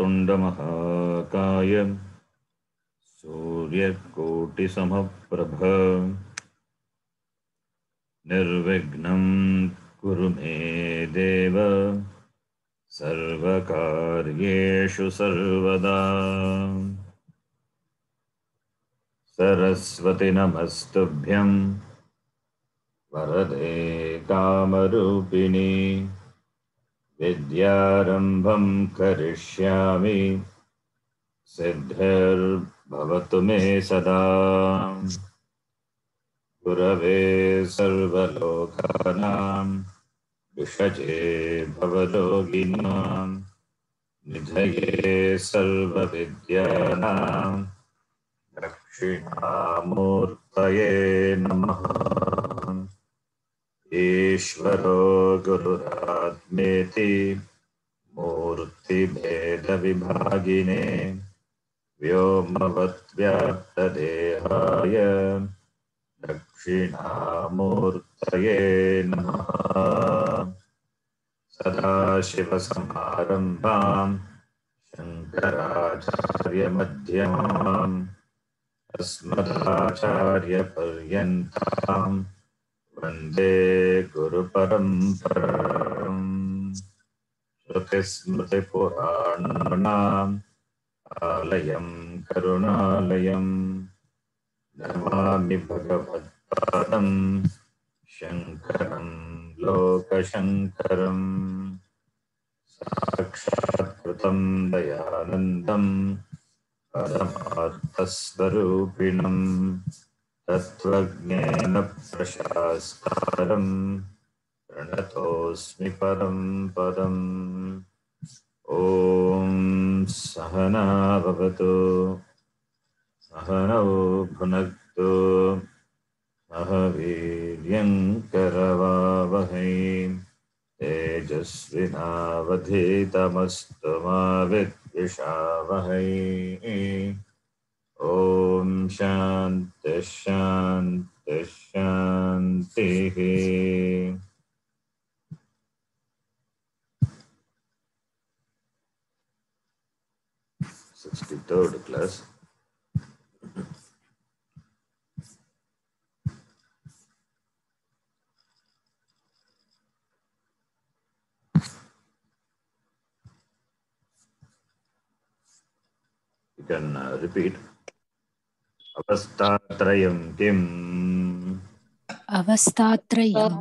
वक्रतुण्डमहाकाय सूर्यकोटिसमप्रभ निर्विघ्नं कुरु मे देव सर्वकार्येषु सर्वदा। सरस्वती नमस्तुभ्यं वरदे कामरूपिणी विद्यारम्भं करिष्यामि सिद्धिर्भवतु मे सदा। गुरवे सर्वलोकानां विषजे भवरोगिणां निधये सर्वविद्यानां दक्षिणामूर्तये नमः। ईश्वरो गुरुरात्मेति मूर्तिभेदविभागिने व्योमवद्व्याप्तदेहाय दक्षिणामूर्तये नमः। सदाशिवसमारम्भां शङ्कराचार्यमध्यमाम् अस्मदाचार्यपर्यन्तां वन्दे गुरुपरम्पराम्। श्रुतिस्मृतिपुराणानाम् आलयं करुणालयं नमामि भगवत्पादं शङ्करं लोकशङ्करम्। साक्षात्कृतं दयानन्दं परमार्थस्वरूपिणं तत्त्वज्ञानप्रशास्तारं प्रणतोऽस्मि परं पदम्। ॐ सहना भवतु सहनौ भुनक्तु सह वीर्यङ्करवावहै तेजस्विनावधीतमस्तु मा विद्विषावहै। ॐ शान्ति शान्ति शान्तिः। 63rd class. You can repeat. Avastatrayam kim? Avastatrayam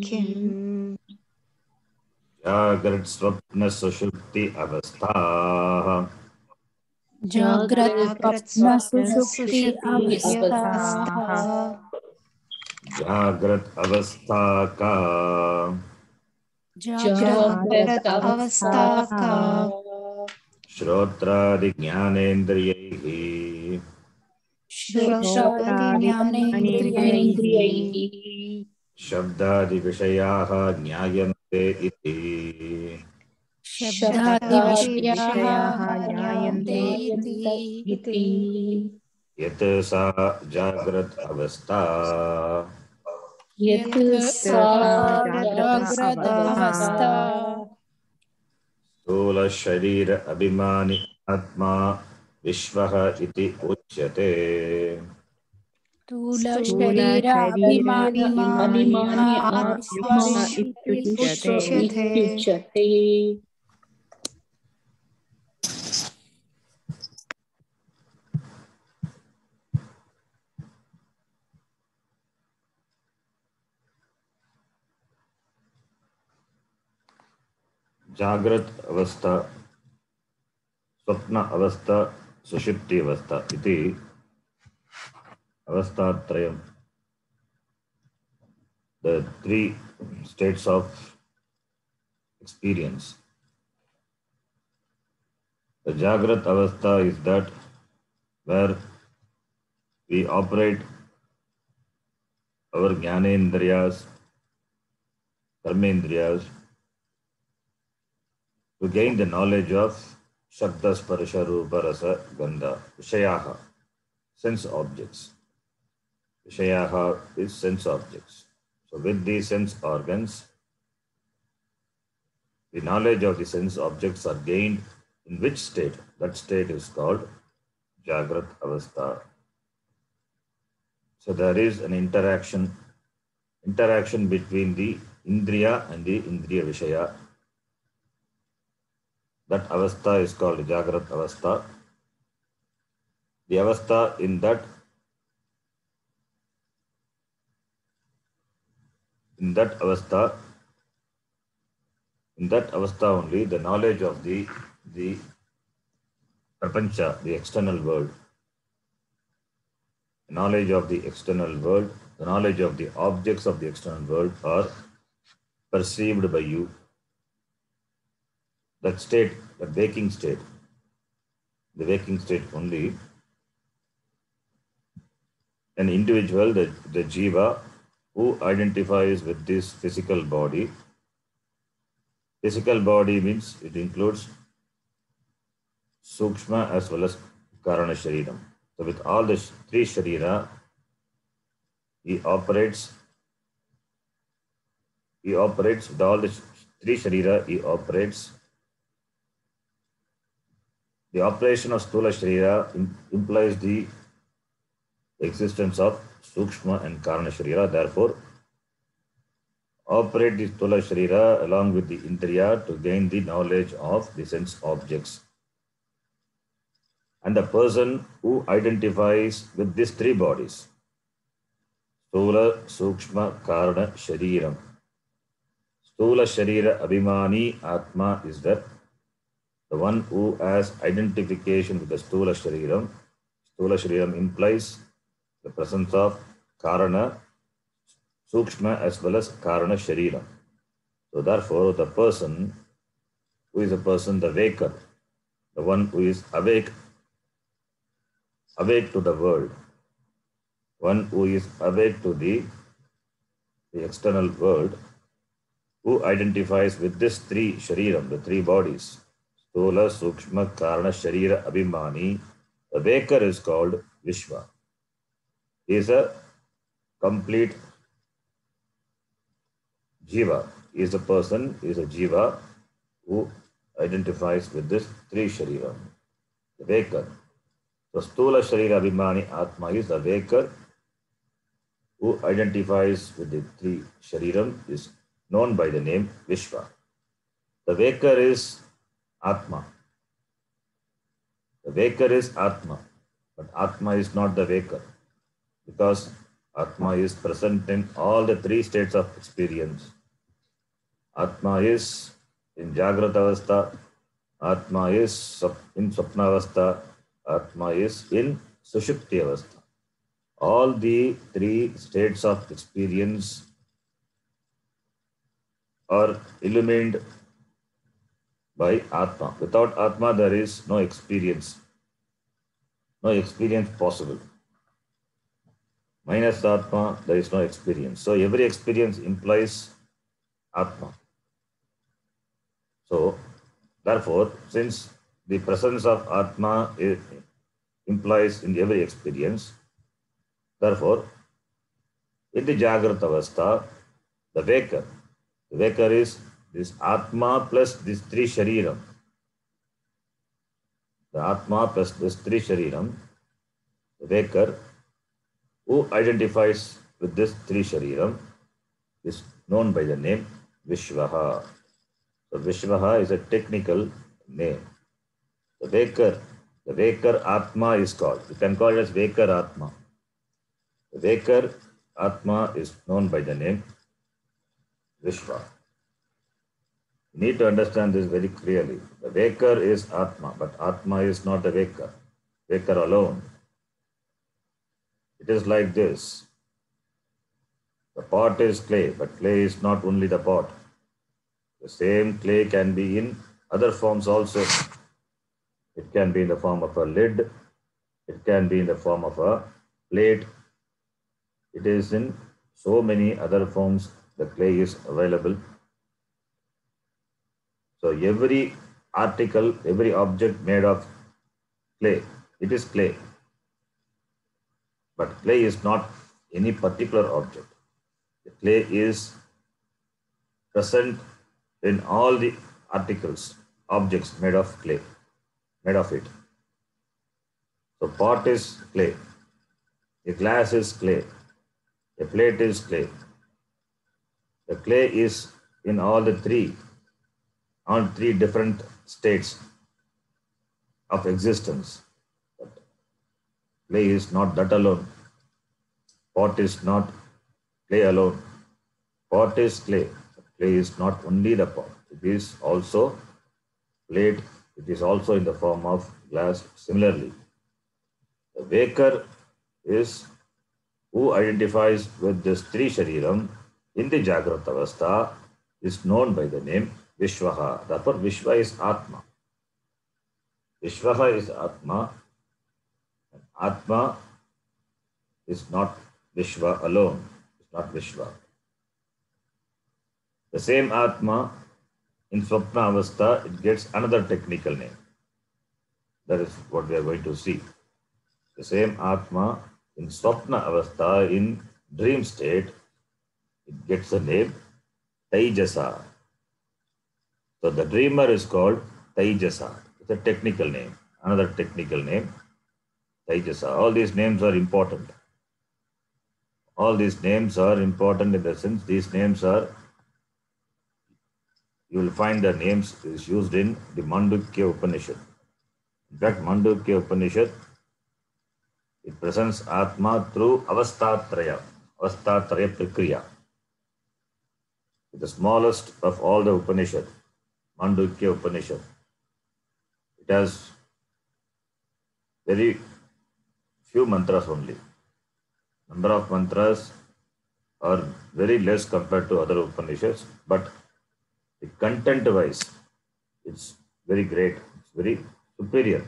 किं Jagrat swapna sushupti avastha. Jagrat Swapna Sushupti Avastha Jagrat avastha ka जाग्रत अवस्था का श्रोत्रादि ज्ञानेन्द्रियैहि श्रोत्रादीन्द्रियैः शब्दादि विषयाः ज्ञायन्ते इति। शब्दादिविषयाः ज्ञायन्ते इति यत् सा जाग्रत अवस्था यत् सा जाग्रदवस्था स्थूल शरीर अभिमानी आत्मा विश्वः इति उच्यते। स्थूलशरीराभिमानी आत्मा इत्युच्यते। जागृत अवस्था, स्वप्न अवस्था, सुषुप्ति अवस्था इति अवस्थात्रयम्. The three states of experience. The Jagrat Avastha is that where we operate our Jnanendriyas, Karmendriyas to gain the knowledge of Shabda, Sparsha, Rupa, Rasa, Gandha, Vishayaha, sense objects. Vishayaha is sense objects. So with these sense organs, the knowledge of the sense objects are gained In which state? That state is called Jagrat Avastha. So there is an interaction between the Indriya and the Indriya Vishaya. That Avastha is called Jagrat Avastha. The Avastha in that Avastha only, the knowledge of the prapancha, the external world, the knowledge of the external world, the knowledge of the objects of the external world are perceived by you. That state, the waking state only, an individual, the jiva, who identifies with this physical body. Physical body means it includes Sukshma as well as Karana Shariram. So with all the three Sharira, he operates with all the three Sharira, he operates. The operation of Stula Sharira implies the existence of Sukshma and Karana Sharira. Therefore, operate the Stula Sharira along with the Indriya to gain the knowledge of the sense objects. And the person who identifies with these three bodies, Stula, Sukshma, Karana, Shariram. Stula Sharira Abhimani Atma is the one who has identification with the Stula Shariram. Stula Shariram implies the presence of Karana, Sukshma as well as Karana Shariram. So therefore, the person who is the waker, the one who is awake to the world, one who is awake to the external world, who identifies with this three Shariram, the three bodies, Stula, Sukshma, Karana, Sharira, Abhimani. The waker is called Vishwa. He is a complete jiva. He is a person, he is a jiva who identifies with this three Shariram, the waker. So Stula Sharira Abhimani Atma is the waker who identifies with the three Shariram, is known by the name Vishwa. The waker is Atma. The waker is Atma, but Atma is not the waker, because Atma is present in all the three states of experience. Atma is in Jagrata Avastha, Atma is in Swapna Avastha, Atma is in Sushupti Avastha. All the three states of experience are illumined by Atma. Without Atma, there is no experience possible. Minus Atma, there is no experience. So every experience implies Atma. So therefore, since the presence of Atma implies in every experience, therefore, in the Jagrata Avastha, the waker is this Atma plus this three Shariram. The Atma plus this three Shariram, the waker who identifies with this three Shariram, is known by the name Vishwaha. So Vishwaha is a technical name. The waker Atma is called. You can call it as waker Atma. The waker Atma is known by the name Vishwa. You need to understand this very clearly. The waker is Atma, but Atma is not the waker alone. It is like this. The pot is clay, but clay is not only the pot. The same clay can be in other forms also. It can be in the form of a lid. It can be in the form of a plate. It is in so many other forms the clay is available. So every article, every object made of clay, it is clay. But clay is not any particular object. The clay is present in all the articles, objects made of clay. made of it. So pot is clay, a glass is clay, a plate is clay. The clay is in all three different states of existence. But clay is not that alone. Pot is not clay alone. Pot is clay. Clay is not only the pot. It is also plate. It is also in the form of glass. Similarly, the waker is who identifies with this Tri Shariram in the Jagrata Avastha is known by the name Vishwaha. Therefore, Vishwa is Atma. Vishwaha is Atma. And Atma is not Vishwa alone. It's not Vishwa. The same Atma in Swapna Avastha, it gets another technical name. That is what we are going to see. The same Atma in Swapna Avastha, in dream state, it gets the name Taijasa. So the dreamer is called Taijasa. It's a technical name. Another technical name, Taijasa. All these names are important. All these names are important in the sense these names are, you will find the names is used in the Mandukya Upanishad. In fact, Mandukya Upanishad, it presents Atma through Avastatraya Prakriya. The smallest of all the Upanishad, Mandukya Upanishad. It has very few mantras only. Number of mantras are very less compared to other Upanishads, but the content-wise, it's very great. It's very superior.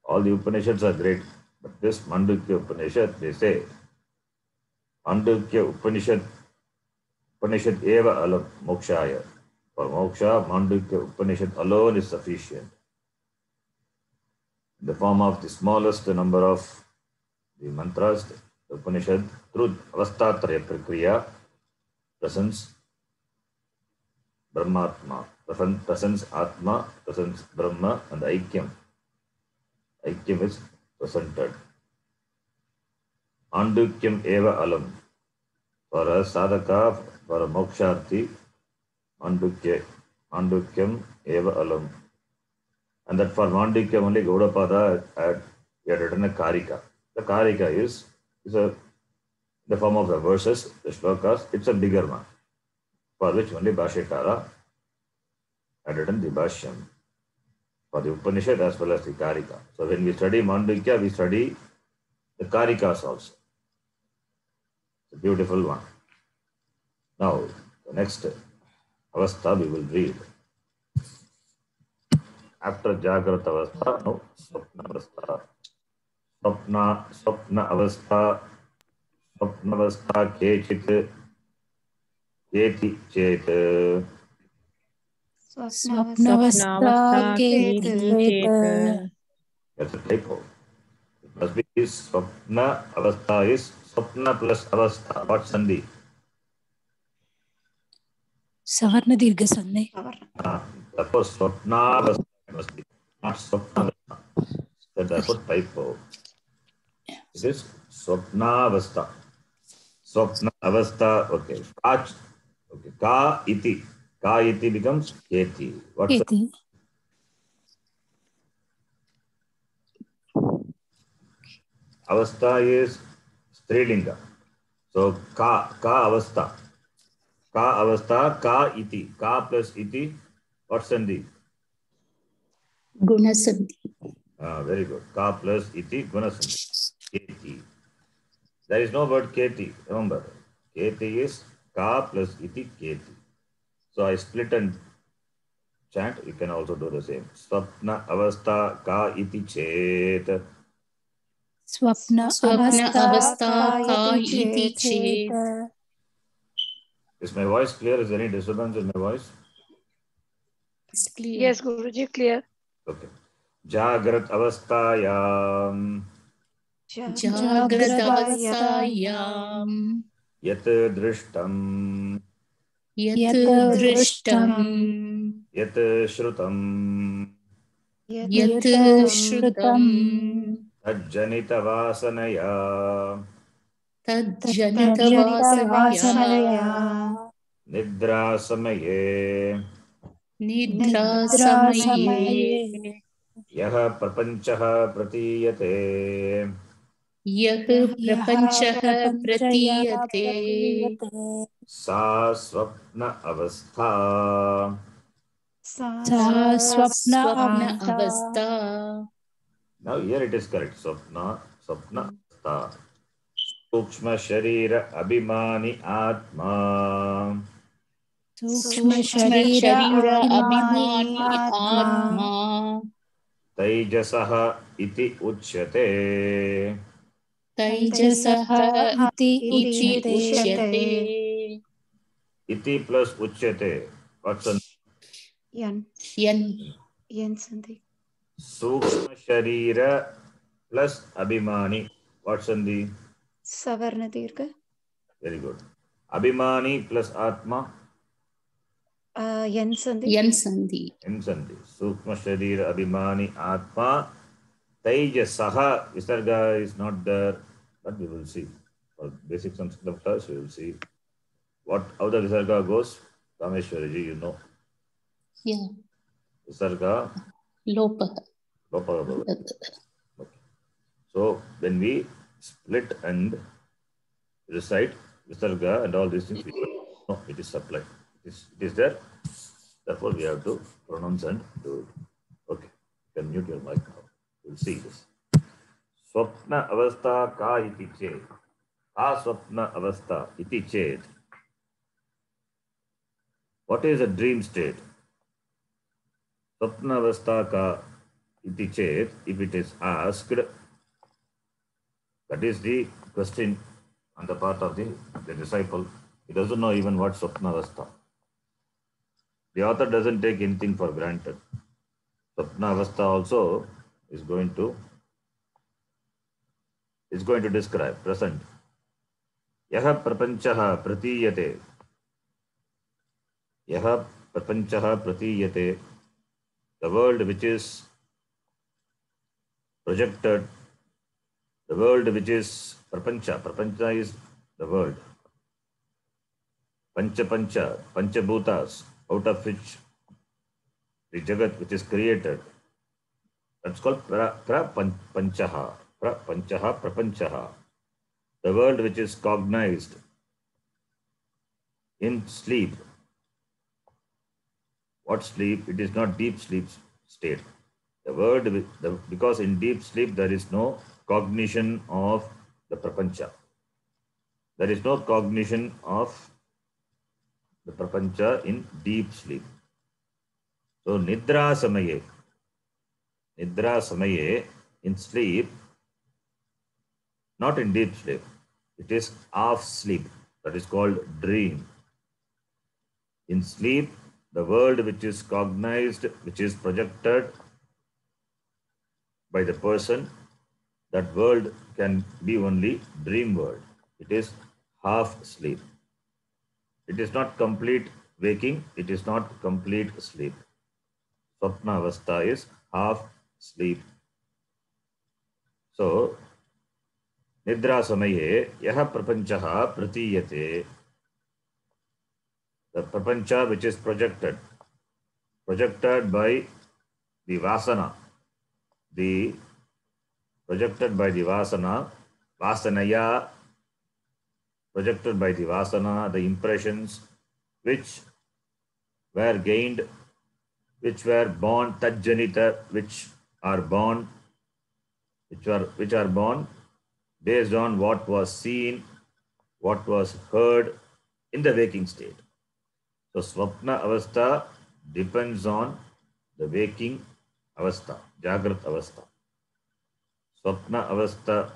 All the Upanishads are great, but this Mandukya Upanishad, they say, Mandukya Upanishad eva alam mokshaya. For moksha, Mandukya Upanishad alone is sufficient. In the form of the smallest number of the mantras, the Upanishad, through Avastatraya Prakriya, presents Brahmatma, presents Atma, presents Brahma, and Aikyam. Aikyam is presented. Mandukyam eva alam. For a sadhaka, for a moksharthi, Mandukyam eva alam. And that for Mandukyam only Gaudapada had written a Karika. The Karika is the form of the verses, the shlokas, it's a bigger one, for which only Bhashyakara had written the Bhashyam, for the Upanishad as well as the Karika. So when we study Mandukya, we study the Karikas also. It's a beautiful one. Now, the next Avastha we will read. After Jagrata Avastha, no, Swapna Avastha. Swapna Avastha Kechit Keti Chet. Swapnavastha Chet. That's a typo. It must be Swapna Avastha is Swapna plus Avastha. What Sandhi? Savarna Dirgha Sandhi. Therefore, Swapna Avastha must be, not Swapna Avastha. Therefore, typo. It is Swapna Avastha. Swapna Avastha, okay. Okay. Ka iti. Ka iti becomes Keti. What's Keti. Avastha is Strilinga. So Ka Avastha. Ka Avastha, Ka iti. Ka plus iti. What's Sandhi? Guna Sandhi. Very good. Ka plus iti, Guna Sandhi. Keti. There is no word Keti. Remember, Keti is Ka plus iti, Keti. So I split and chant. You can also do the same. Swapna Avastha Ka iti Chet. Swapna Avastha Ka iti Chet. Is my voice clear? Is there any disturbance in my voice? Yes, Guruji, clear. Okay. Jagrat Avasthayam. Jagrat Avasthayam. Yat Drishtam. Yat Drishtam. Yat Shrutam. यत् श्रुतं तज्जनितवासनया तज्जनितवासनया निद्रासमये निद्रासमये यः प्रपञ्चः प्रतीयते यः प्रपञ्चः प्रतीयते सा स्वप्न अवस्था सा सा स्वप्न स्वप्न अवस्था अवस्था now here it is correct swapna avastha सूक्ष्म शरीर अभिमानी आत्मा सूक्ष्म सूक्ष्म शरीर शरीर अभिमानी अभिमानी आत्मा आत्मा तैजसः इति उच्यते तैजसः इति इति उच्यते उच्यते इति प्लस उच्यते what's on यन् यन् यन् सन्धि सूक्ष्म शरीर प्लस अभिमानी what's on the सवर्ण दीर्घ very good अभिमानी प्लस आत्मा यन् सन्धि यन् सन्धि in sandhi सूक्ष्म शरीर अभिमानी आत्मा तैजसः visarga is not there but we will see for basic Sanskrit class we will see what how the visarga goes Kameshwari you know yeah visarga लोपः lopa bhavati. Okay. So when we split and recite visarga and all these things, no, it is supplied. It is there. Therefore, we have to pronounce and do it. Okay. You can mute your mic now. We'll see this. Swapna avastha ka iti chet. Ka swapna avastha iti chet. What is a dream state? Swapna avastha ka iti chet, if it is asked, that is the question on the part of the disciple. He doesn't know even what Swapna Avastha. The author doesn't take anything for granted. Swapna Avastha also is going to describe present. Yaha prapanchaha pratiyate. Yaha prapanchaha pratiyate. The world which is projected, the world which is prapancha. Prapancha is the world. Pancha pancha, panchabhutas, out of which the jagat which is created. That's called prapanchaha. Prapanchaha, prapanchaha. The world which is cognized in sleep. What sleep? It is not deep sleep state. The word, because in deep sleep there is no cognition of the prapancha. There is no cognition of the prapancha in deep sleep. So nidra samaye in sleep, not in deep sleep. It is half sleep. That is called dream. In sleep, the world which is cognized, which is projected by the person, that world can be only dream world. It is half sleep. It is not complete waking. It is not complete sleep. Swapna avastha is half sleep. So, nidra samaye yaha prapanchaha pratiyate. The prapancha which is projected by the vasana, projected by the vasana, vasanaya, projected by the vasana, the impressions which were gained, which were born, tajjanita, which are born based on what was seen, what was heard in the waking state. So swapna avastha depends on the waking avastha, jagrat avastha. Swapna avastha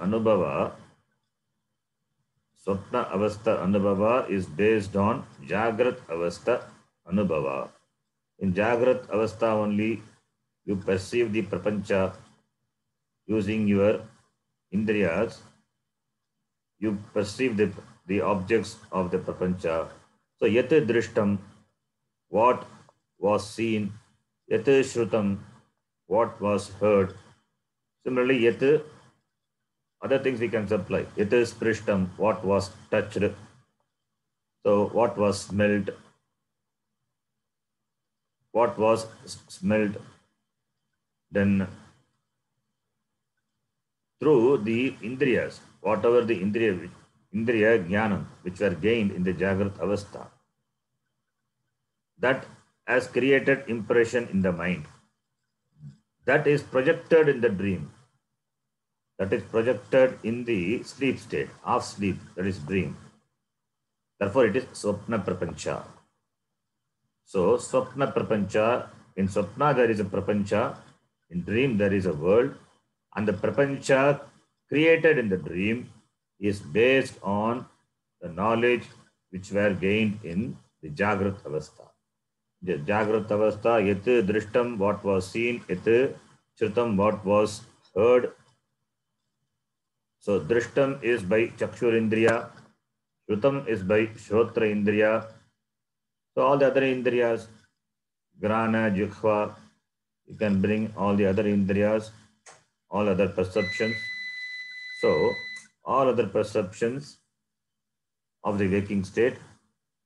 anubhava is based on jagrat avastha anubhava. In jagrat avastha only you perceive the prapancha using your indriyas. You perceive the objects of the prapancha. So yat drishtam, what was seen, yat shrutam, what was heard. Similarly, yet other things we can supply. Yet is prishtam, what was touched. So what was smelled, what was smelled. Then through the indriyas, whatever the indriya jnanam, which were gained in the Jagrat Avastha, that has created impression in the mind. That is projected in the dream. That is projected in the sleep state, half sleep, that is dream. Therefore, it is Swapna Prapancha. So, Swapna Prapancha, in Swapna there is a Prapancha, in dream there is a world, and the Prapancha created in the dream is based on the knowledge which were gained in the Jagrat Avastha. The Jagrat Avastha, yet drishtam, what was seen, yet shrutam, what was heard. So, drishtam is by Chakshur Indriya, shrutam is by Shrotra Indriya. So, all the other Indriyas, Grana, Jikhva, you can bring all the other Indriyas, all other perceptions. So, all other perceptions of the waking state,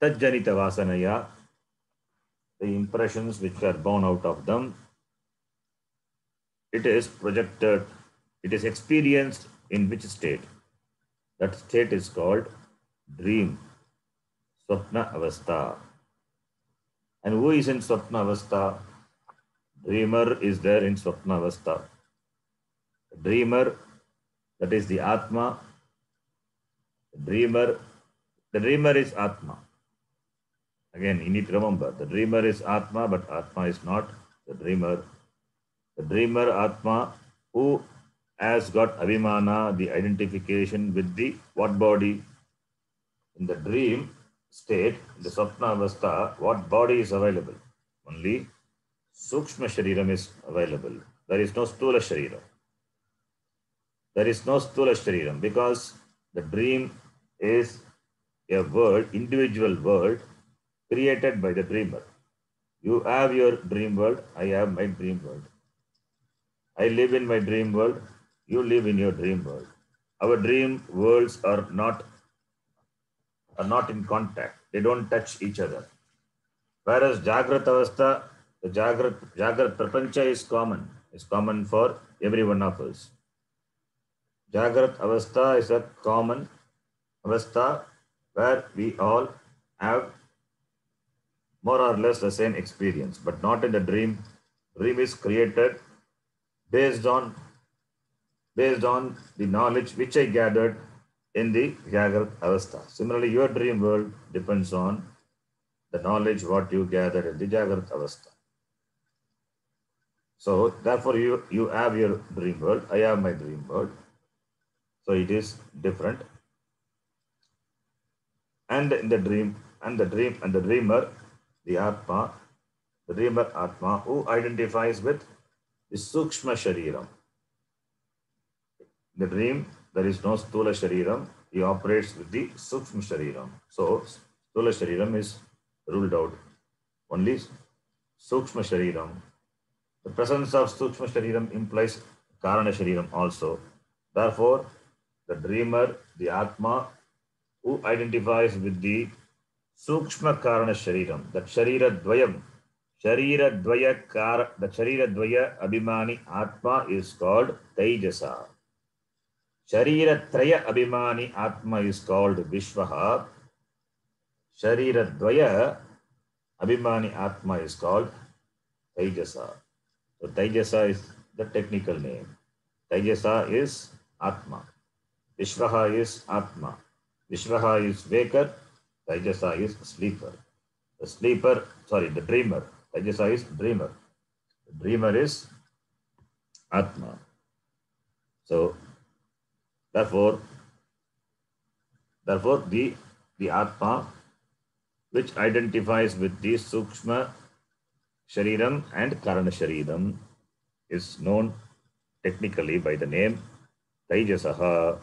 Tajjanita Vasanaya, the impressions which are born out of them, it is projected, it is experienced in which state? That state is called dream, Swapna Avastha. And who is in Swapna Avastha? Dreamer is there in Swapna Avastha. Dreamer, that is the Atma. The dreamer is Atma. Again, you need to remember, the dreamer is Atma, but Atma is not the dreamer. The dreamer Atma, who has got Abhimana, the identification with the what body? In the dream state, in the Swapna Avastha, what body is available? Only Sukshma Shariram is available. There is no Stula Shariram. There is no Stula Shariram because the dream is a world, individual world, created by the dreamer. You have your dream world, I have my dream world. I live in my dream world, you live in your dream world. Our dream worlds are not in contact. They don't touch each other. Whereas Jagrat Avastha, the Jagrat Prapancha is common for every one of us. Jagrat Avastha is a common Avastha where we all have more or less the same experience, but not in the dream. Dream is created based on the knowledge which I gathered in the Jagrat Avastha. Similarly, your dream world depends on the knowledge what you gathered in the Jagrat Avastha. So, therefore, you have your dream world, I have my dream world. So, it is different. And in the dream, and the dreamer, the Atma, the dreamer Atma, who identifies with the Sukshma Shariram. In the dream, there is no Stula Shariram. He operates with the Sukshma Shariram. So, Stula Shariram is ruled out. Only Sukshma Shariram. The presence of Sukshma Shariram implies Karana Shariram also. Therefore, the dreamer, the Atma, who identifies with the Sukshma Karana Shariram, that Sharira Dvayam, the Sharira Dvaya Abhimani Atma is called Tejasa. Sharira Traya Abhimani Atma is called Vishwaha. Sharira Dvaya Abhimani Atma is called Tejasa. So Tejasa is the technical name. Tejasa is Atma. Vishwaha is Atma. Vishwaha is waker. Tejasa is sleeper. The dreamer. Tejasa is dreamer. The dreamer is Atma. So, therefore the Atma, which identifies with the Sukshma Shariram and Karana Shariram, is known technically by the name Tejasaha.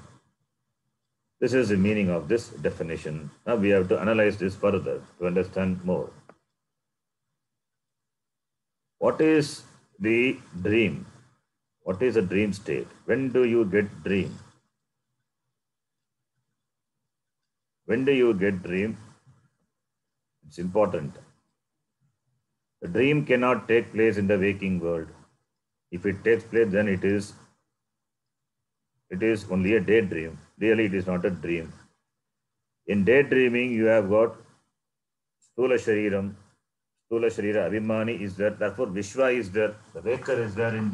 This is the meaning of this definition. Now we have to analyze this further to understand more. What is the dream. What is a dream state? When do you get dream? When do you get dream? It's important. The dream cannot take place in the waking world. If it takes place, then it is only a daydream. Really, it is not a dream. In daydreaming, you have got Stula Shariram, Stula Sharira, Abhimani is there. Therefore, Vishwa is there. The waker is there in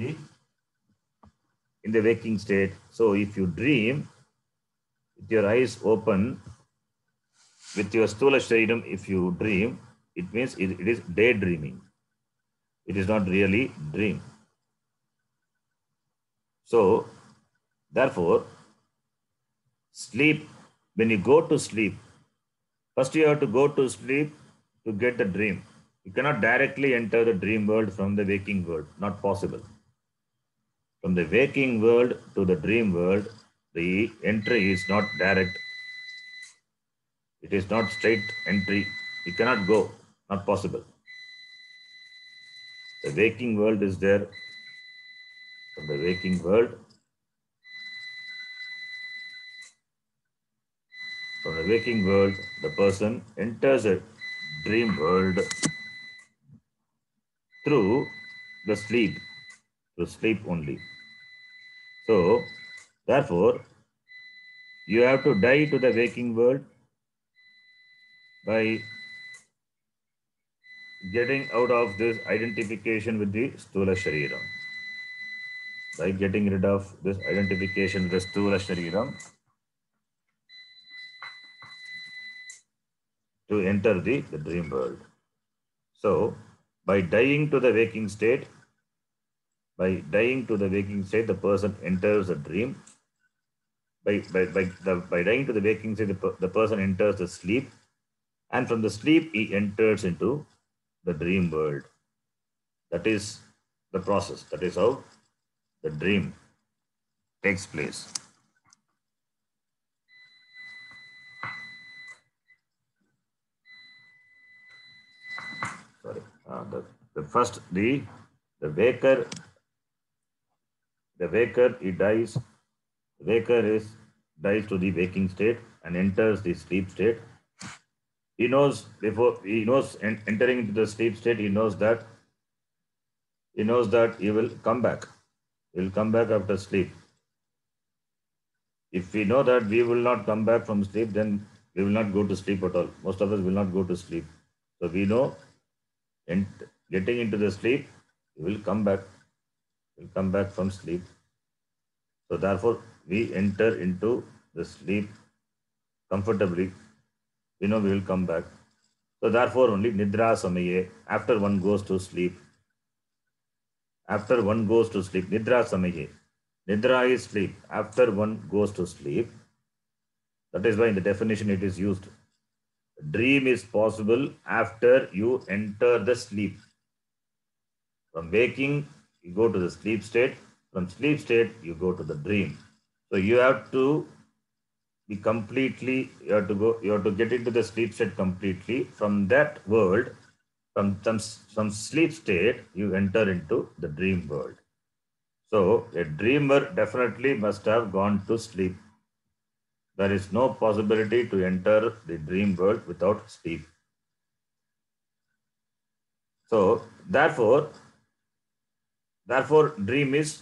the waking state. So, if you dream with your eyes open, with your Stula Shariram, if you dream, it means it is daydreaming. It is not really dream. So, therefore, sleep, when you go to sleep, first you have to go to sleep to get the dream. You cannot directly enter the dream world from the waking world. Not possible. From the waking world to the dream world, the entry is not direct. It is not straight entry. You cannot go. Not possible. The waking world is there. From the waking world, the person enters a dream world through the sleep, through sleep only. So, therefore, you have to die to the waking world by getting out of this identification with the Stula Shariram. By getting rid of this identification with the Stula Shariram to enter the dream world. So, by dying to the waking state, the person enters a dream. By dying to the waking state, the person enters the sleep, and from the sleep he enters into the dream world. That is the process. That is how the dream takes place. Sorry, the waker he dies. The waker dies to the waking state and enters the sleep state. He knows entering into the sleep state. He knows that he will come back. He will come back after sleep. If we know that we will not come back from sleep, then we will not go to sleep at all. Most of us will not go to sleep. So we know, and getting into the sleep, we will come back. We'll come back from sleep. So therefore, we enter into the sleep comfortably. We know we will come back. So therefore, only Nidra Samaye, after one goes to sleep. After one goes to sleep, Nidra Samaye. Nidra is sleep. After one goes to sleep, that is why in the definition it is used. Dream is possible after you enter the sleep. From waking, you go to the sleep state. From sleep state, you go to the dream. So you have to be completely, you have to get into the sleep state completely. From that world, from sleep state, you enter into the dream world. So a dreamer definitely must have gone to sleep. There is no possibility to enter the dream world without sleep. So therefore dream is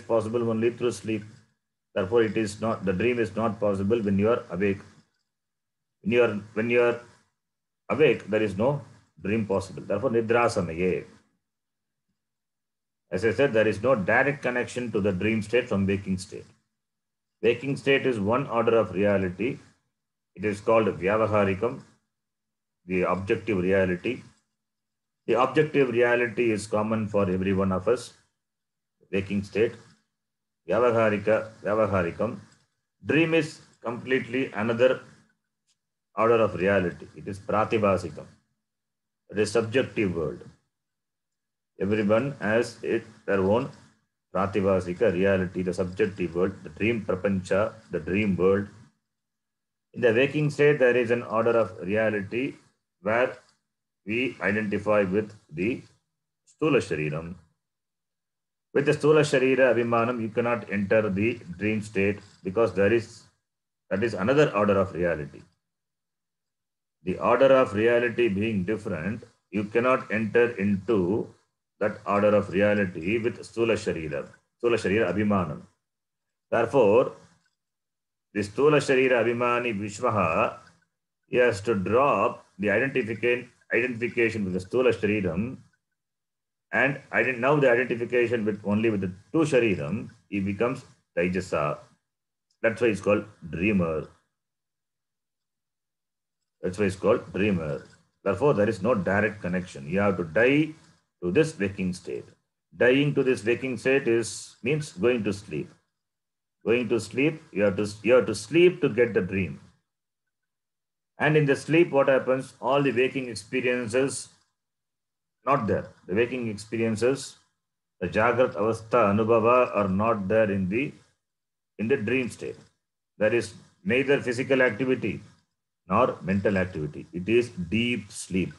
possible only through sleep. Therefore, the dream is not possible when you are awake. When you are awake, there is no dream possible. Therefore, Nidra Samaye. As I said, there is no direct connection to the dream state from waking state. Waking state is one order of reality. It is called Vyavaharikam, the objective reality. The objective reality is common for every one of us. Waking state. Vyavaharikam. Dream is completely another order of reality. It is Pratibhasikam. It is subjective world. Everyone has their own Pratibhasika reality, the subjective world, the dream prapancha, the dream world. In the waking state, there is an order of reality where we identify with the Stula Shariram. With the Stula Sharira Abhimanam, you cannot enter the dream state because that is another order of reality. The order of reality being different, you cannot enter into that order of reality with Stula Sharira Abhimanam. Therefore, the Stula Sharira Abhimani Vishwaha, he has to drop the identification with the Stula Shariram, and now the identification with only with the two Shariram, he becomes Taijasa. That's why it's called dreamer. That's why it's called dreamer. Therefore, there is no direct connection. You have to die to this waking state. Dying to this waking state means going to sleep. Going to sleep, you have to sleep to get the dream. And in the sleep, what happens? All the waking experiences not there. The waking experiences, the Jagrat Avastha Anubhava are not there in the dream state. There is neither physical activity nor mental activity. It is deep sleep.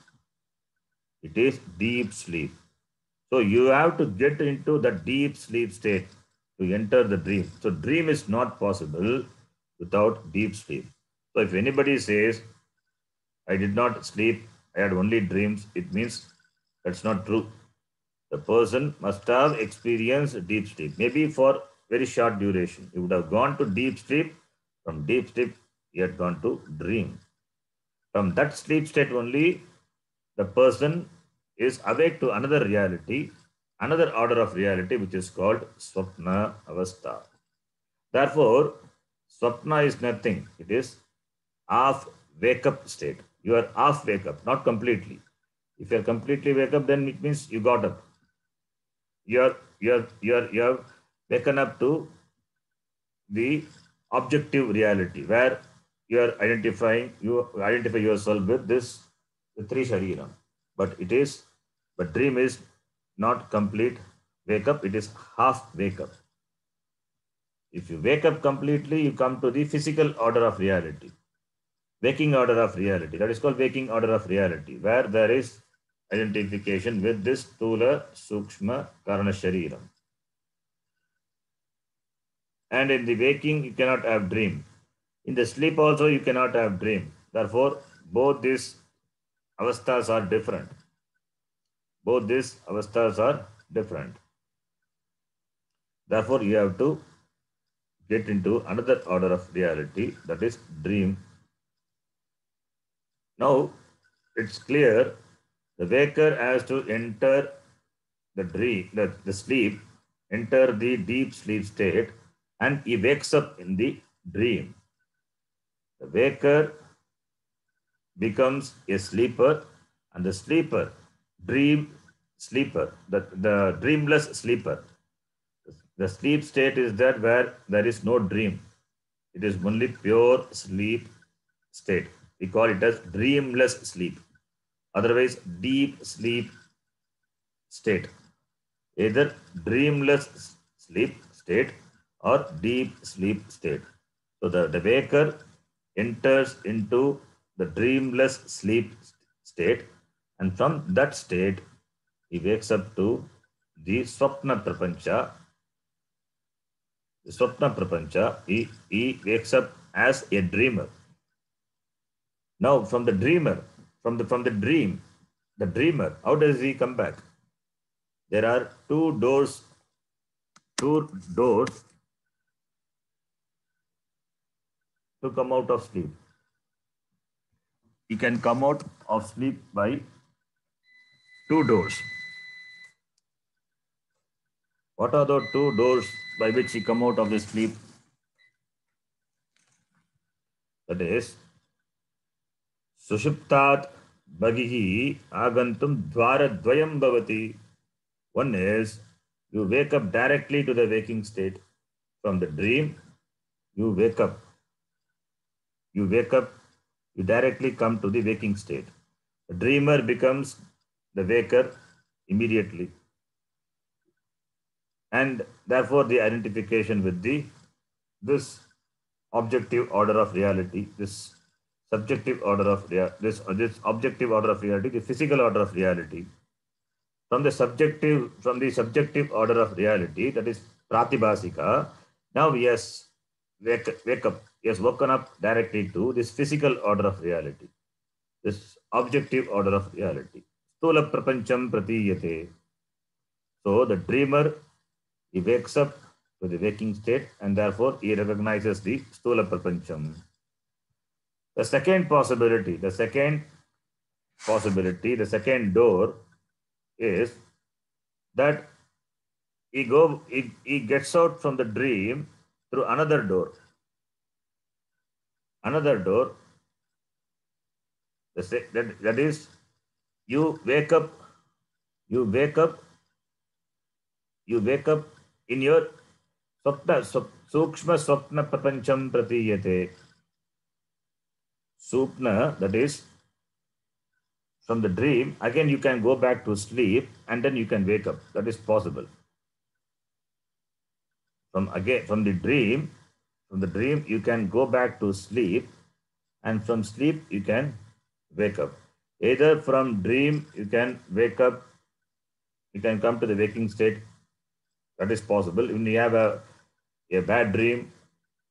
It is deep sleep. So you have to get into the deep sleep state to enter the dream. So dream is not possible without deep sleep. So if anybody says, I did not sleep, I had only dreams, it means that's not true. The person must have experienced deep sleep, maybe for very short duration. He would have gone to deep sleep. From deep sleep, he had gone to dream. From that sleep state only, the person is awake to another reality, another order of reality, which is called Swapna Avastha. Therefore, Swapna is nothing. It is half wake-up state. You are half wake-up, not completely. If you are completely wake-up, then it means you got up. You have waken up to the objective reality where you identify yourself with the three shariram. But dream is not complete wake up, it is half wake up. If you wake up completely, you come to the physical order of reality, waking order of reality. That is called waking order of reality, where there is identification with this Stula Sukshma Karana Shariram. And in the waking, you cannot have dream. In the sleep also, you cannot have dream. Therefore, both these avasthas are different. Both these avasthas are different. Therefore, you have to get into another order of reality, that is dream. Now, it's clear the waker has to enter the dream, the sleep, enter the deep sleep state, and he wakes up in the dream. The waker becomes a sleeper, and the sleeper, dream sleeper, the dreamless sleeper. The sleep state is that where there is no dream. It is only pure sleep state. We call it as dreamless sleep. Otherwise, deep sleep state. Either dreamless sleep state or deep sleep state. So the waker enters into the dreamless sleep state, and from that state, he wakes up to the Swapna Prapancha. The Swapna Prapancha, he wakes up as a dreamer. Now, from the dreamer, from the dream, the dreamer, how does he come back? There are two doors to come out of sleep. He can come out of sleep by two doors. What are the two doors by which he come out of the sleep? That is, Sushuptat Bhagihi Agantum Dvaradvayam Bhavati. One is, you wake up directly to the waking state. From the dream, you wake up. You directly come to the waking state. The dreamer becomes the waker immediately. And therefore, the identification with this objective order of reality, this subjective order of this objective order of reality, the physical order of reality, from the subjective order of reality, that is pratibhasika. Now he has wake up. He has woken up directly to this physical order of reality, this objective order of reality. Stula prapancham pratiyate. So the dreamer, he wakes up to the waking state, and therefore he recognizes the stula prapancham. The second possibility, the second door is that he gets out from the dream through another door. Another door, that is, you wake up in your sukshma swapna prapancham pratiyate. Supna, that is, from the dream, again you can go back to sleep and then you can wake up. That is possible. From the dream you can go back to sleep, and from sleep you can wake up. Either from dream you can wake up, you can come to the waking state. That is possible. When you have a bad dream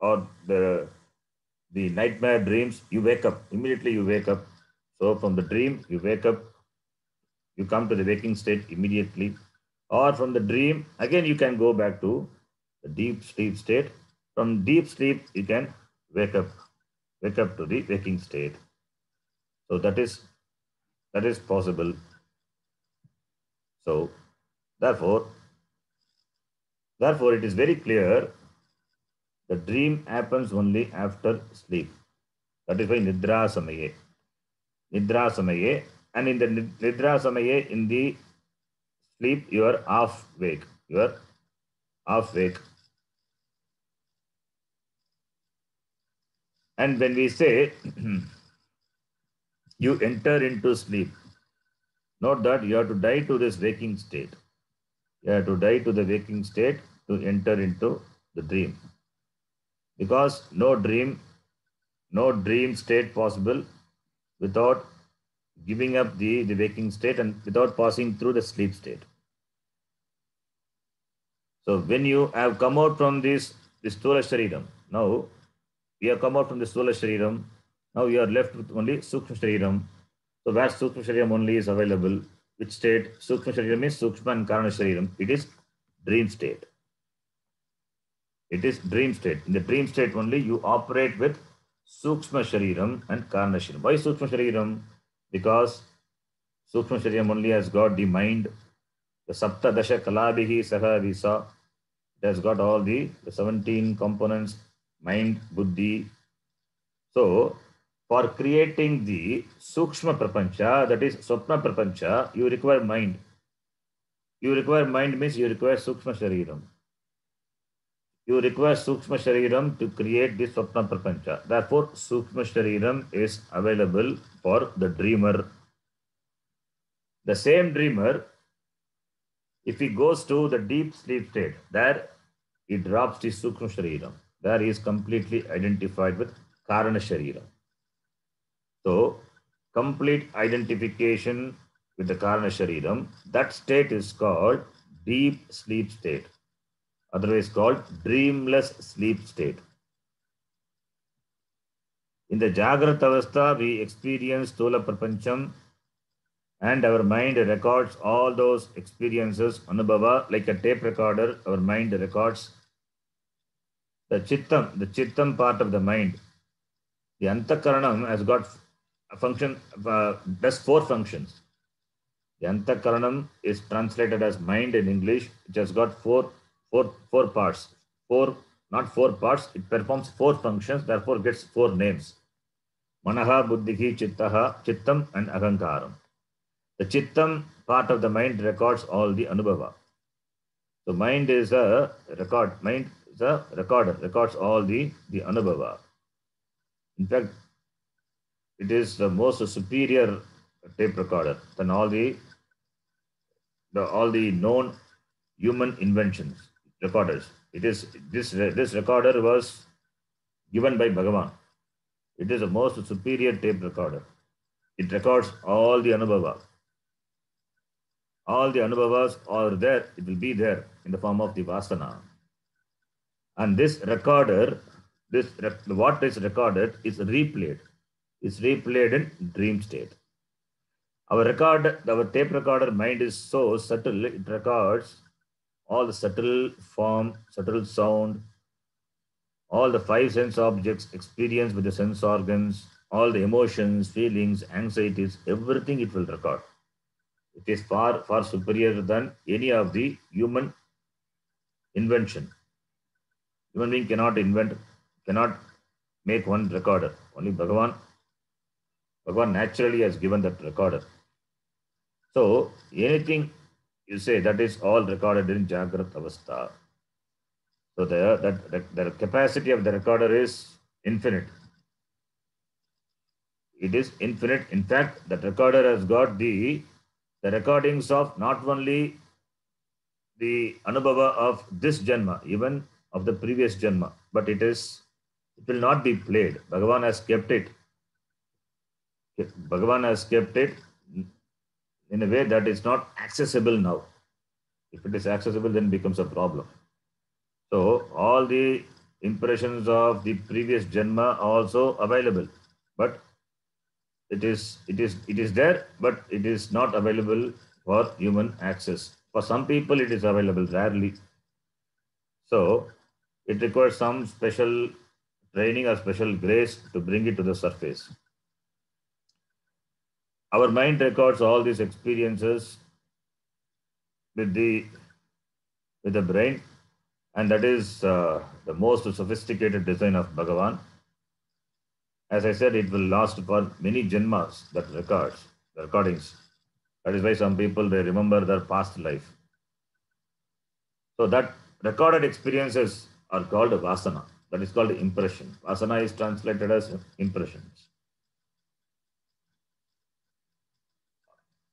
or the nightmare dreams, you wake up. Immediately you wake up. So from the dream, you wake up, you come to the waking state immediately. Or from the dream, again you can go back to the deep sleep state. From deep sleep, you can wake up to the waking state. So that is possible. So therefore it is very clear the dream happens only after sleep. That is why nidra samaye. Nidra samaye, and in the nidra samaye, in the sleep, you are half wake. And when we say you enter into sleep, note that you have to die to this waking state. You have to die to the waking state to enter into the dream. Because no dream state possible without giving up the waking state and without passing through the sleep state. So when you have come out from this Stula Shariram, now we have come out from the Stula Shariram, now you are left with only Sukshma Shariram. So where Sukshma Shariram only is available, which state? Sukshma Shariram means Sukshma and Karana Shariram. It is dream state. It is dream state. In the dream state only you operate with Sukshma Shariram and Karana Shariram. Why Sukshma Shariram? Because Sukshma Shariram only has got the mind, the Sapta Dasha Kalabhihi Saha Visa. It has got all the 17 components, mind, buddhi. So, for creating the Sukshma Prapancha, that is Swapna Prapancha, you require mind. You require mind means you require Sukshma Shariram. You require Sukshma Shariram to create this Swapna Prapancha. Therefore, Sukshma Shariram is available for the dreamer. The same dreamer, if he goes to the deep sleep state, there he drops the Sukshma Shariram. There he is completely identified with Karana Shariram. So, complete identification with the Karana Shariram, that state is called deep sleep state, otherwise called dreamless sleep state. In the Jagrata Avastha, we experience Stula Prapancham, and our mind records all those experiences, Anubhava, like a tape recorder. Our mind records the Chittam part of the mind. The Antakaranam has got a function, does 4 functions. The Antakaranam is translated as mind in English, which has got four parts. Not 4 parts, it performs 4 functions, therefore gets 4 names. Manaha, Buddhihi, Chittam and Ahankaram. The Chittam part of the mind records all the Anubhava. So mind is a recorder, records all the Anubhava. In fact, it is the most superior tape recorder than all the known human inventions, recorders. It is this recorder was given by Bhagavan. It is the most superior tape recorder. It records all the Anubhava. all the anubhavas are there, it will be there in the form of the vasana. And this recorder, what is recorded is replayed. It's replayed in dream state. Our tape recorder mind is so subtle, it records all the subtle form, subtle sound, all the five sense objects experienced with the sense organs, all the emotions, feelings, anxieties, everything it will record. It is far, far superior than any of the human invention. Human being cannot invent, cannot make one recorder. Only Bhagavan naturally has given that recorder. So anything you say, that is all recorded in Jagrat Avastha. So the capacity of the recorder is infinite. It is infinite. In fact, that recorder has got the recordings of not only the anubhava of this Janma, even of the previous Janma, but it will not be played. Bhagavan has kept it. Bhagavan has kept it in a way that is not accessible now. If it is accessible, then it becomes a problem. So all the impressions of the previous Janma are also available, but it is there, but it is not available for human access. For some people, it is available rarely. So it requires some special training or special grace to bring it to the surface. Our mind records all these experiences with the brain, and that is the most sophisticated design of Bhagavan. As I said, it will last for many janmas, that recordings. That is why some people, they remember their past life. So that recorded experiences are called vasana. That is called impression. Vasana is translated as impressions.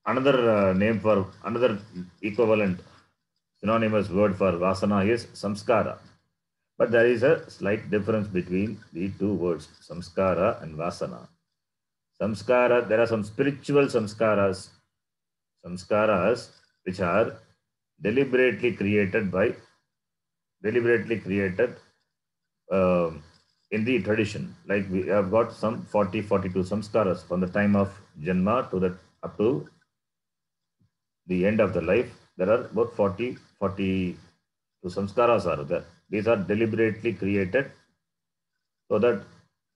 Another name for, another equivalent synonymous word for vasana is samskara. But there is a slight difference between the two words, samskara and vasana. Samskara, there are some spiritual samskaras which are deliberately created in the tradition. Like we have got some 42 samskaras from the time of Janma to up to the end of the life. There are about 42 samskaras are there. These are deliberately created so that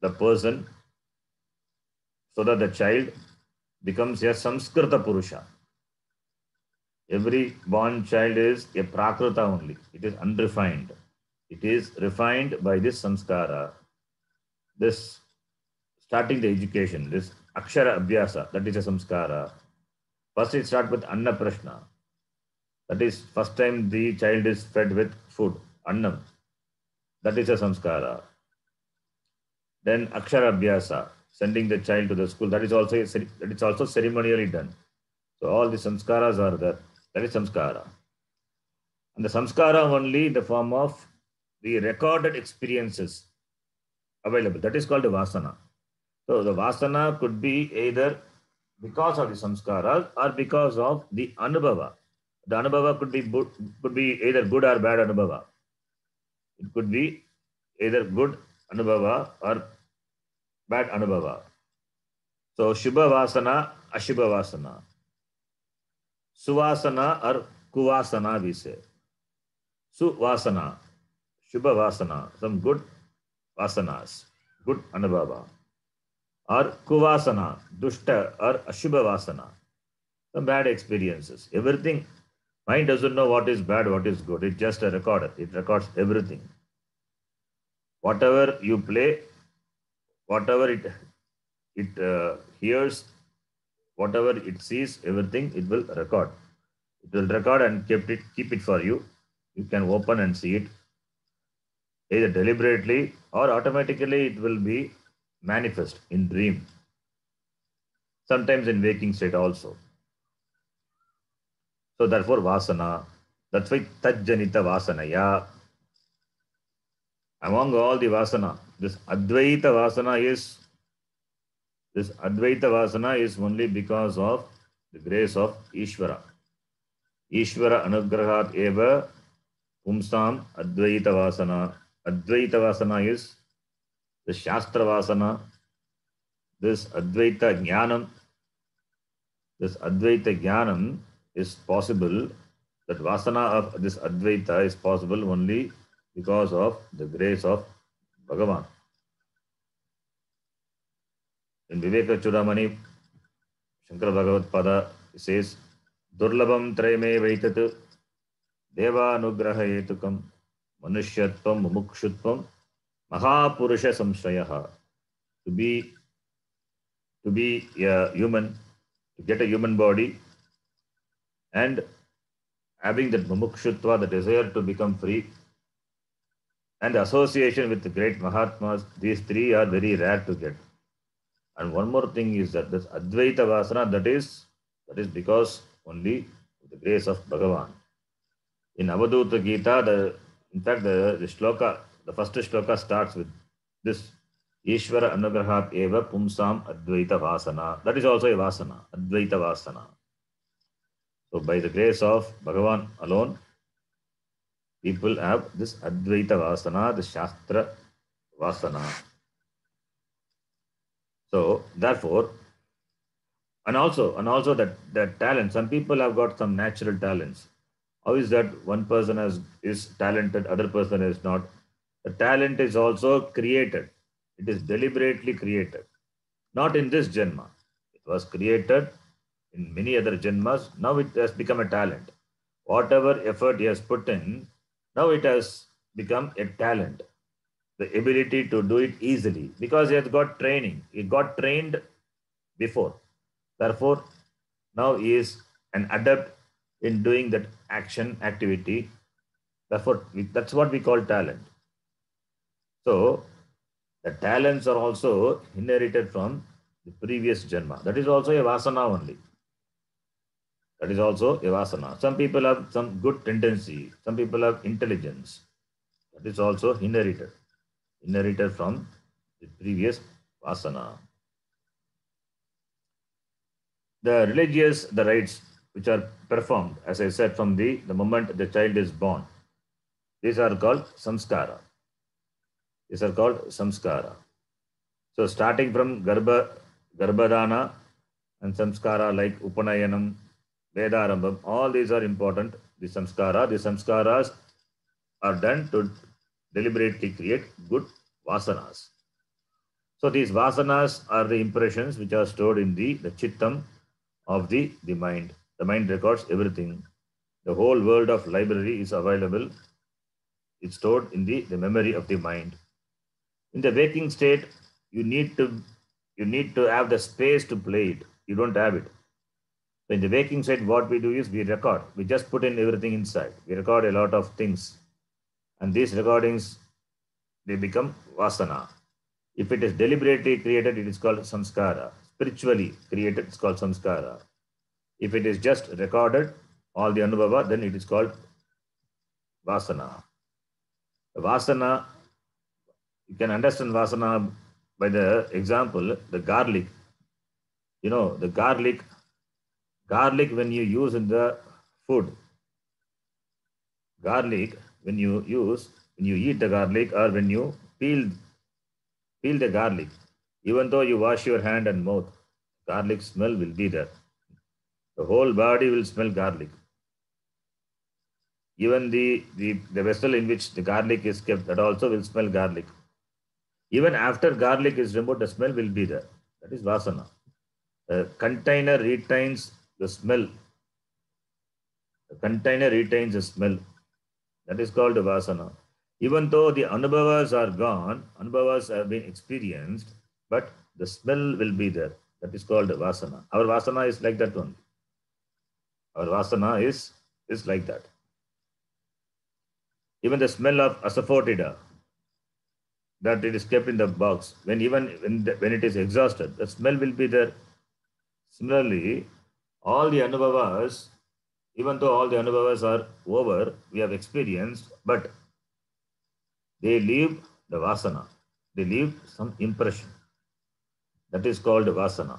the child becomes a Samskrita Purusha. Every born child is a Prakruta only. It is unrefined. It is refined by this samskara. This starting the education, this Akshara Abhyasa, that is a samskara. First it starts with Anna Prashna. That is first time the child is fed with food, Annam. That is a samskara. Then Akshara Abhyasa, sending the child to the school. That is also ceremonially done. So all the samskaras are there. That is samskara. And the samskara only in the form of the recorded experiences available. That is called the vasana. So the vasana could be either because of the samskaras or because of the anubhava. The anubhava could be either good or bad anubhava. It could be either good anubhava or bad anubhava. So shubha vasana, ashubha vasana. Suvasana or kuvasana we say. Suvasana, shubha vasana, some good vasanas, good anubhava. Or kuvasana, dushta or ashubha vasana, some bad experiences. Everything, mind doesn't know what is bad, what is good. It's just a recorder. It records everything. Whatever you play, whatever it hears, whatever it sees, everything it will record. It will record and keep it for you. You can open and see it. Either deliberately or automatically it will be manifest in dream. Sometimes in waking state also. So therefore vasana. That's why tajjanita vasanaya. Among all the vasana, this Advaita vasana is only because of the grace of Ishvara. Ishvara anugrahat eva pumsam advaita vasana. Advaita vasana is the Shastra vasana. This Advaita Jnanam, is possible. That vasana of this Advaita is possible only because of the grace of Bhagavan. In Viveka Chudamani, Shankara Bhagavad Pada says, Durlabam Trayme Vaitat Deva Anugraha Etukam Manushyatvam Mumukshutvam Mahapurusha Samshayaha. To be a human, to get a human body, and having that mumukshutva, the desire to become free, and association with the great Mahatmas, these three are very rare to get. And one more thing is that this Advaita Vasana, that is because only the grace of Bhagavan. In Avadhuta Gita, the first shloka starts with this Ishvara Anugrahat Eva Pumsam Advaita Vasana. That is also a Vasana, Advaita Vasana. So by the grace of Bhagavan alone, people have this Advaita Vasana, the Shastra Vasana. So therefore, and also that talent, some people have got some natural talents. How is that one person is talented, other person is not? The talent is also created. It is deliberately created. Not in this Janma. It was created in many other Janmas. Now it has become a talent. Whatever effort he has put in, now it has become a talent. The ability to do it easily because he has got training. He got trained before. Therefore, now he is an adept in doing that activity. Therefore, that's what we call talent. So, the talents are also inherited from the previous Janma. That is also a Vasana only. That is also a Vasana. Some people have some good tendency. Some people have intelligence. That is also inherited from the previous Vasana. The rites which are performed, as I said, from the moment the child is born, these are called samskara. So starting from Garbhadana and samskara like Upanayanam, Vedarambam, all these are important. The samskaras are done to deliberately create good vasanas. So these vasanas are the impressions which are stored in the chittam of the mind. The mind records everything. The whole world of library is available. It's stored in the memory of the mind. In the waking state, you need to have the space to play it. You don't have it. So in the waking state, what we do is we record. We just put in everything inside. We record a lot of things. And these recordings, they become vasana. If it is deliberately created, it is called samskara. Spiritually created, it's called samskara. If it is just recorded, all the anubhava, then it is called vasana. The vasana, you can understand vasana by the example, the garlic. You know, the garlic when you use in the food, garlic when you eat the garlic or when you peel the garlic, even though you wash your hand and mouth, garlic smell will be there. The whole body will smell garlic. Even the vessel in which the garlic is kept, that also will smell garlic. Even after garlic is removed, the smell will be there. That is vasana. The container retains the smell. That is called vasana. Even though the anubhavas are gone, anubhavas have been experienced, but the smell will be there. That is called vasana. Our vasana is like that one. Our vasana is like that. Even the smell of asafoetida, that it is kept in the box, when it is exhausted, the smell will be there. Similarly, all the anubhavas, even though all the anubhavas are over, we have experienced, but they leave the vasana. They leave some impression. That is called vasana.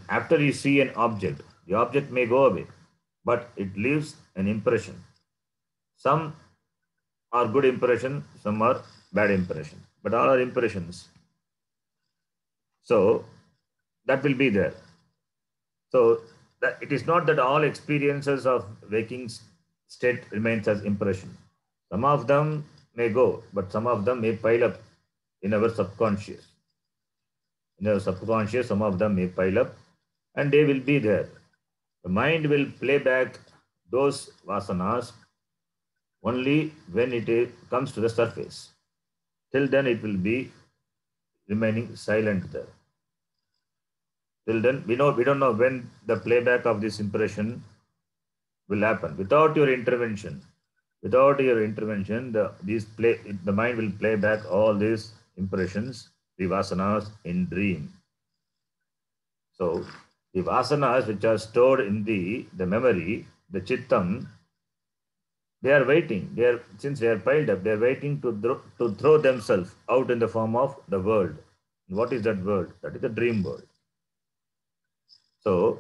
After you see an object, The object may go away, but it leaves an impression. Some are good impression, some are bad impression, but all are impressions. So that will be there. So that it is not that all experiences of waking state remains as impression. Some of them may go, but some of them may pile up in our subconscious. In our subconscious, some of them may pile up and they will be there. The mind will play back those vasanas only when comes to the surface. Till then, it will be remaining silent there. Till then, we don't know when the playback of this impression will happen. Without your intervention, the mind will play back all these impressions, the vasanas in dream. So the vasanas which are stored in the memory, the chittam, they are waiting. Since they are piled up, they are waiting to throw themselves out in the form of the world. What is that world? That is the dream world. So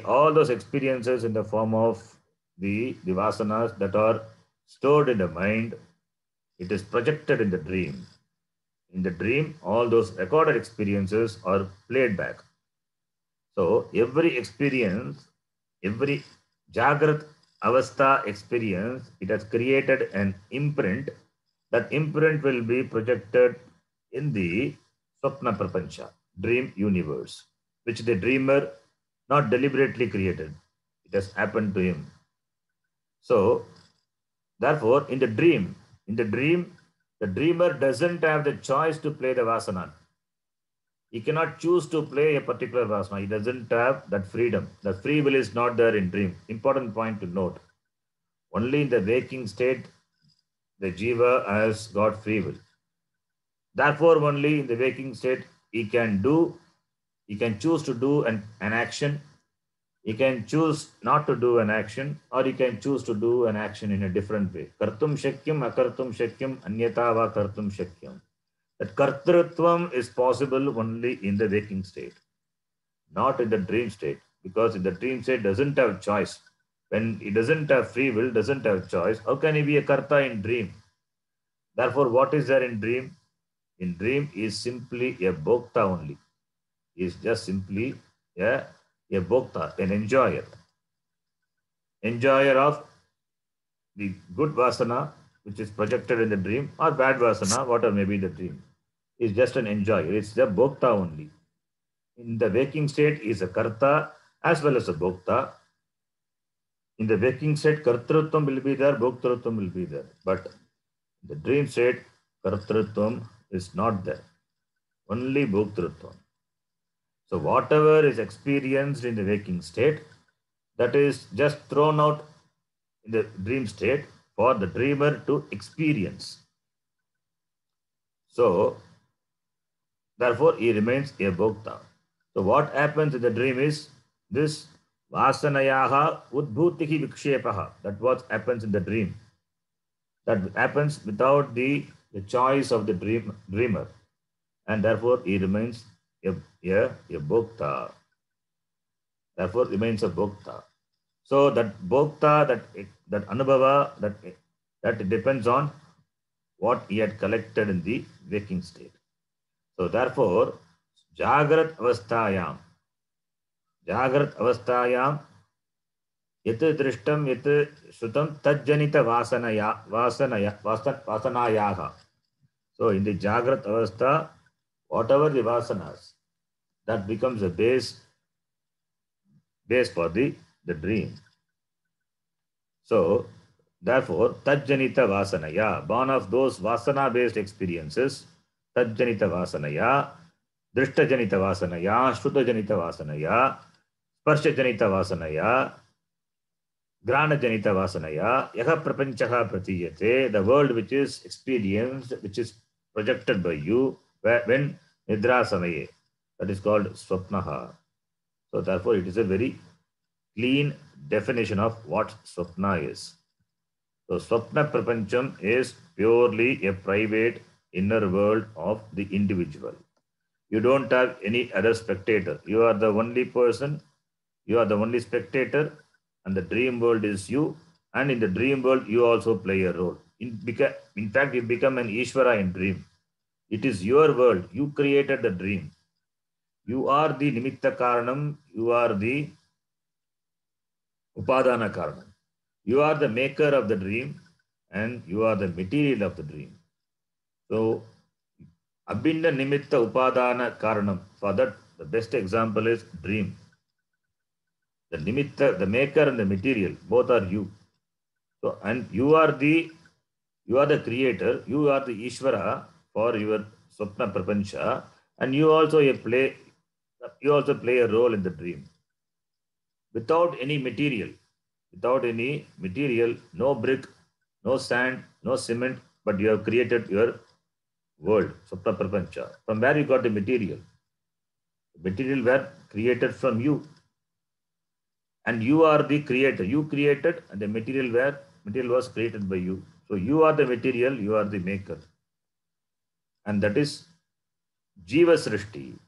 all those experiences in the form of the vasanas that are stored in the mind, it is projected in the dream. In the dream, all those recorded experiences are played back. So every experience, every Jagrat Avastha experience, it has created an imprint. That imprint will be projected in the Swapna Prapancha, dream universe, which the dreamer not deliberately created. It has happened to him. So, therefore, in the dream, the dreamer doesn't have the choice to play the vasana. He cannot choose to play a particular vasana. He doesn't have that freedom. The free will is not there in dream. Important point to note. Only in the waking state, the jiva has got free will. Therefore, only in the waking state, he can choose to do an action. He can choose not to do an action, or he can choose to do an action in a different way. Kartum shakyam, akartum shakyam, anyata va kartum shakyam. That kartrutvam is possible only in the waking state, not in the dream state, because in the dream state doesn't have choice. When he doesn't have free will, doesn't have choice, how can he be a karta in dream? Therefore, what is there in dream? In dream is simply a bhokta only. He is just simply a bhokta, an enjoyer. Enjoyer of the good vasana, which is projected in the dream, or bad vasana, whatever may be the dream. Is just an enjoyer. It's the bhokta only. In the waking state, is a karta as well as a bhokta. In the waking state, kartrutvam will be there, bhoktrutvam will be there. But in the dream state, kartrutvam is not there. Only bhoktrutvam. So whatever is experienced in the waking state, that is just thrown out in the dream state for the dreamer to experience. So, therefore, he remains a bhokta. So what happens in the dream is this vasanayaha udbhutihi vikshepaha. That what happens in the dream. That happens without the choice of the dreamer. And therefore, he remains a bhokta. Therefore, remains a bhokta. So that bhokta, that anubhava, that depends on what he had collected in the waking state. So therefore, Jagrat avasthayam, yat drishtam, yat shrutam, tajjanita vasanayaha. So in the Jagrat avastha, whatever the vasanas, that becomes a base for the dream. So, therefore, tajjanita vasanaya, born of those vasana-based experiences, tajjanita vasanaya, drishtajanita vasanaya, shrutajanita vasanaya, sparshajanita vasanaya, granajanita vasanaya, yaha prapanchaha pratiyate, the world which is experienced, which is projected by you, when nidra samaye, that is called swapnaha. So therefore, it is a very clean definition of what swapna is. So swapna prapancham is purely a private inner world of the individual. You don't have any other spectator. You are the only person You are the only spectator, and the dream world is you. And in the dream world, you also play a role. In fact, you become an Ishvara in dream. It is your world. You created the dream. You are the Nimitta Karanam. You are the Upadana Karanam. You are the maker of the dream, and you are the material of the dream. So, Abhinna Nimitta Upadana Karanam. For that, the best example is dream. The Nimitta, the maker and the material, both are you. So, and you are the creator, you are the Ishvara for your Swapna Prapancha, and you also play a role in the dream. Without any material, no brick, no sand, no cement, but you have created your world, Swapna Prapancha. From where you got the material? The material were created from you. And you are the creator. You created, and the material was created by you. So you are the material, you are the maker. And that is Jiva Srishti.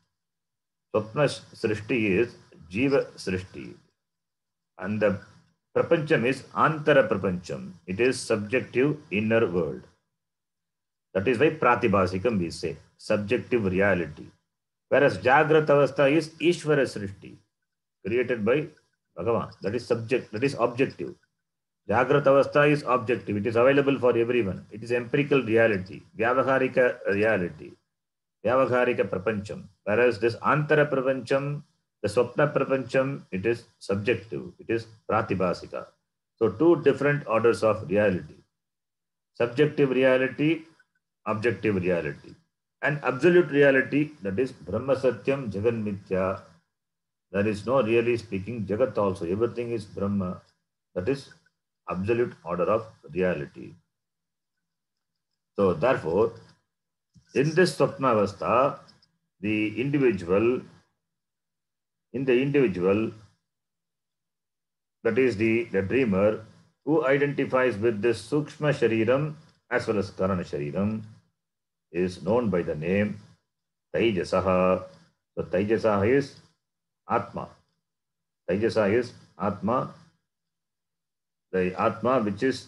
Swapna Srishti is Jiva Srishti. And the Prapancham is Antara Prapancham. It is subjective inner world. That is why Pratibhasikam we say, subjective reality. Whereas Jagrata Avastha is Ishvara Srishti, created by Bhagavan. That is objective. Jagrata Avastha is objective. It is available for everyone. It is empirical reality, Vyavaharika reality, Vyavaharika Prapancham. Whereas this Antara Prapancham, the Swapna Prapancham, it is subjective. It is Pratibhasika. So two different orders of reality. Subjective reality, objective reality. And absolute reality, that is Brahma Satyam Jagan Mithya. There is no really speaking Jagat also. Everything is Brahma. That is absolute order of reality. So therefore, in this Swapna Avastha, the individual, that is the dreamer, who identifies with this Sukshma Shariram as well as Karana Shariram, is known by the name Taijasaha. So Taijasaha is Atma. Taijasa is Atma, the Atma which is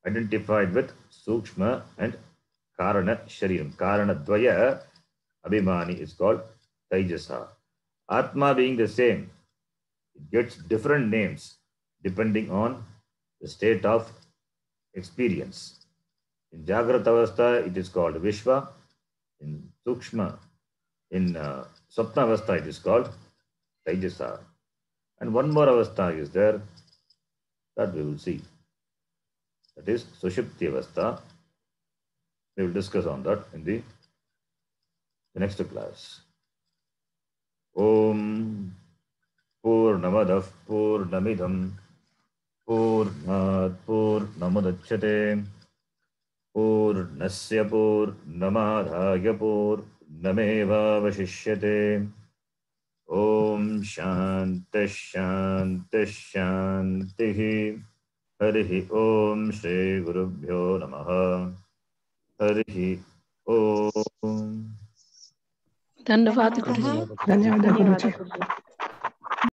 identified with Sukshma and Karana Shariram. Karana Dvaya Abhimani is called Taijasa. Atma being the same, it gets different names depending on the state of experience. In Jagrata Avastha, it is called Vishwa. In Sukshma, in Swapna Avastha, it is called Taijasa. And one more Avastha is there that we will see. That is Sushupti Avastha. We will discuss on that in the next class. Om Purnamadav Purnamidam Purnat Purnamudachyate Purnasya Purnamadhaya Purnameva Vashishyate. Om Shanti Shanti Shanti. Harihi Om Shri Gurubhyo Namaha. Harihi Om. धन्यवाद धन्यवादः। गुरुजी। धन्यवाद गुरुजी।